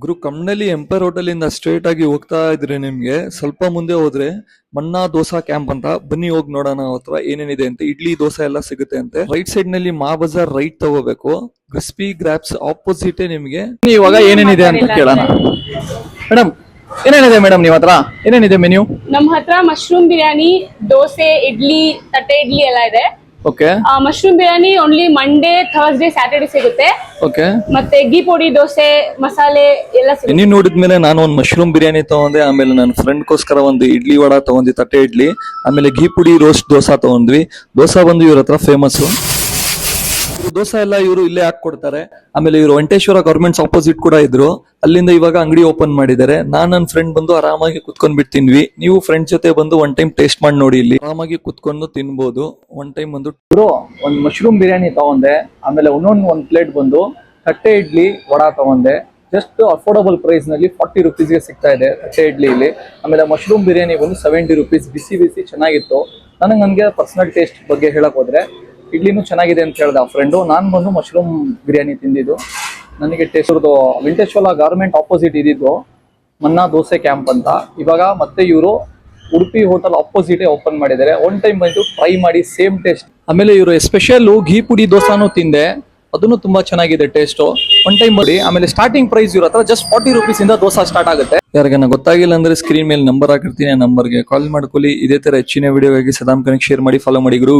ಗುರು Kammanahalli empire hotel ಇಂದ straight ಆಗಿ ಹೋಗ್ತಾ ಇದ್ರೆ ನಿಮ್ಗೆ ಸ್ವಲ್ಪ ಮುಂದೆ ಹೋದ್ರೆ ಮನ್ನಾ ದೋಸಾ ಕ್ಯಾಂಪ್ ಅಂತ ಬನ್ನಿ ಹೋಗಿ ನೋಡೋಣ ಹತ್ರ ಏನೇನಿದೆ ಅಂತ. ಇಡ್ಲಿ ದೋಸೆ ಎಲ್ಲ ಸಿಗುತ್ತೆ ಅಂತೆ. ರೈಟ್ ಸೈಡ್ ನಲ್ಲಿ ಮಾ ಬಜಾರ್ ರೈಟ್ ತಗೋಬೇಕು. ಕ್ರಿಸ್ಪಿ ಗ್ರಾಪ್ಸ್ ಆಪೋಸಿಟ್ ನಿಮ್ಗೆ. ಇವಾಗ ಏನೇನಿದೆ ಅಂತ ಕೇಳೋಣ. ಮೇಡಮ್ ಏನೇನಿದೆ ಮೇಡಮ್ ನಿಮ್ಮ ಹತ್ರ ಏನೇನಿದೆ ಮೆನ್ಯೂ? ನಮ್ಮ ಹತ್ರ ಮಶ್ರೂಮ್ ಬಿರಿಯಾನಿ, ದೋಸೆ, ಇಡ್ಲಿ, ತಟ್ಟೆ ಇಡ್ಲಿ ಎಲ್ಲ ಇದೆ. Okay. Mushroom biryani only Monday, Thursday, Saturday ಸಿಗುತ್ತೆ. ಓಕೆ. ಮತ್ತೆ ಘೀ ಪೊಡಿ, ದೋಸೆ, ಮಸಾಲೆ ಎಲ್ಲ ಸಿಗುತ್ತೆ. ನೀನ್ ನೋಡಿದ್ಮೇಲೆ ನಾನು ಒಂದು ಮಶ್ರೂಮ್ ಬಿರಿಯಾನಿ ತಗೊಂಡೆ, ಆಮೇಲೆ ನನ್ನ ಫ್ರೆಂಡ್ಗೋಸ್ಕರ ಒಂದು ಇಡ್ಲಿ ವಡ ತಗೊಂಡಿ, ತಟ್ಟೆ ಇಡ್ಲಿ, ಆಮೇಲೆ ಘೀ ಪುಡಿ ರೋಸ್ಟ್ ದೋಸಾ ತಗೊಂಡ್ವಿ. ದೋಸಾ ಬಂದು ಇವ್ರ ಹತ್ರ ಫೇಮಸ್. ದೋಸೆ ಎಲ್ಲ ಇವರು ಇಲ್ಲೇ ಹಾಕೊಡ್ತಾರೆ. ಆಮೇಲೆ ಇವರು ವೆಂಕಟೇಶ್ವರ ಗವರ್ಮೆಂಟ್ಸ್ ಆಪೋಸಿಟ್ ಕೂಡ ಇದ್ರು. ಅಲ್ಲಿಂದ ಇವಾಗ ಅಂಗಡಿ ಓಪನ್ ಮಾಡಿದ್ದಾರೆ. ನನ್ನ ಫ್ರೆಂಡ್ ಬಂದು ಆರಾಮಾಗಿ ಕುತ್ಕೊಂಡ್ ಬಿಟ್ಟು ತಿನ್ವಿ. ನೀವು ಫ್ರೆಂಡ್ಸ್ ಜೊತೆ ಬಂದು ಒನ್ ಟೈಮ್ ಟೇಸ್ಟ್ ಮಾಡಿ ನೋಡಿ. ಇಲ್ಲಿ ಆರಾಮಾಗಿ ಕುತ್ಕೊಂಡು ತಿನ್ಬೋದು. ಒನ್ ಟೈಮ್ ಬಂದು ಒಂದು ಮಶ್ರೂಮ್ ಬಿರಿಯಾನಿ ತಗೊಂಡೆ, ಆಮೇಲೆ ಒಂದ್ ಪ್ಲೇಟ್ ಬಂದು ತಟ್ಟೆ ಇಡ್ಲಿ ವಡ ತಗೊಂಡೆ. ಜಸ್ಟ್ ಅಫೋರ್ಡಬಲ್ ಪ್ರೈಸ್ ನಲ್ಲಿ 40 ರುಪೀಸ್ಗೆ ಸಿಗ್ತಾ ಇದೆ ತಟ್ಟೆ ಇಡ್ಲಿ ಇಲ್ಲಿ. ಆಮೇಲೆ ಮಶ್ರೂಮ್ ಬಿರಿಯಾನಿ ಬಂದು 70 ರುಪೀಸ್. ಬಿಸಿ ಬಿಸಿ ಚೆನ್ನಾಗಿತ್ತು. ನನ್ಗೆ ಪರ್ಸನಲ್ ಟೇಸ್ಟ್ ಬಗ್ಗೆ ಹೇಳಕ್ ಹೋದ್ರೆ ಇಡ್ಲಿನೂ ಚೆನ್ನಾಗಿದೆ ಅಂತ ಹೇಳ್ದೆ ಆ ಫ್ರೆಂಡು. ನಾನು ಬಂದು ಮಶ್ರೂಮ್ ಬಿರಿಯಾನಿ ತಿಂದಿದ್ದು. ನನಗೆ ಟೇಸ್ಟ್ ವೆಂಕಟೇಶ್ವರ ಗವರ್ಮೆಂಟ್ ಆಪೋಸಿಟ್ ಇದ್ದಿದ್ದು ಮನ್ನಾ ದೋಸೆ ಕ್ಯಾಂಪ್ ಅಂತ. ಇವಾಗ ಮತ್ತೆ ಇವರು ಉಡುಪಿ ಹೋಟೆಲ್ ಆಪೋಸಿಟ್ ಓಪನ್ ಮಾಡಿದ್ದಾರೆ. ಒನ್ ಟೈಮ್ ಬಂದು ಟ್ರೈ ಮಾಡಿ, ಸೇಮ್ ಟೇಸ್ಟ್. ಆಮೇಲೆ ಇವರು ಸ್ಪೆಷಲ್ ಘೀ ಪುಡಿ ದೋಸಾನು ತಿಂದೆ, ಅದನ್ನು ತುಂಬಾ ಚೆನ್ನಾಗಿದೆ ಟೇಸ್ಟ್. ಒನ್ ಟೈಮ್ ಮಾಡಿ. ಆಮೇಲೆ ಸ್ಟಾರ್ಟಿಂಗ್ ಪ್ರೈಸ್ ಇವ್ರ ಹತ್ರ ಜಸ್ಟ್ 40 ರುಪೀಸ್ ಇಂದ ದೋಸಾ ಸ್ಟಾರ್ಟ್ ಆಗುತ್ತೆ. ಯಾರಿಗಾನ ಗೊತ್ತಾಗಿಲ್ಲ ಅಂದ್ರೆ ಸ್ಕ್ರೀನ್ ಮೇಲೆ ನಂಬರ್ ಹಾಕಿರ್ತೀನಿ, ಆ ನಂಬರ್ಗೆ ಕಾಲ್ ಮಾಡ್ಕೊಳ್ಳಿ. ಇದೇ ತರ ಹೆಚ್ಚಿನ ವಿಡಿಯೋಗಾಗಿ ಸದಾಮ್ ಕನೆಕ್ಟ್ ಶೇರ್ ಮಾಡಿ, ಫಾಲೋ ಮಾಡಿ ಗುರು.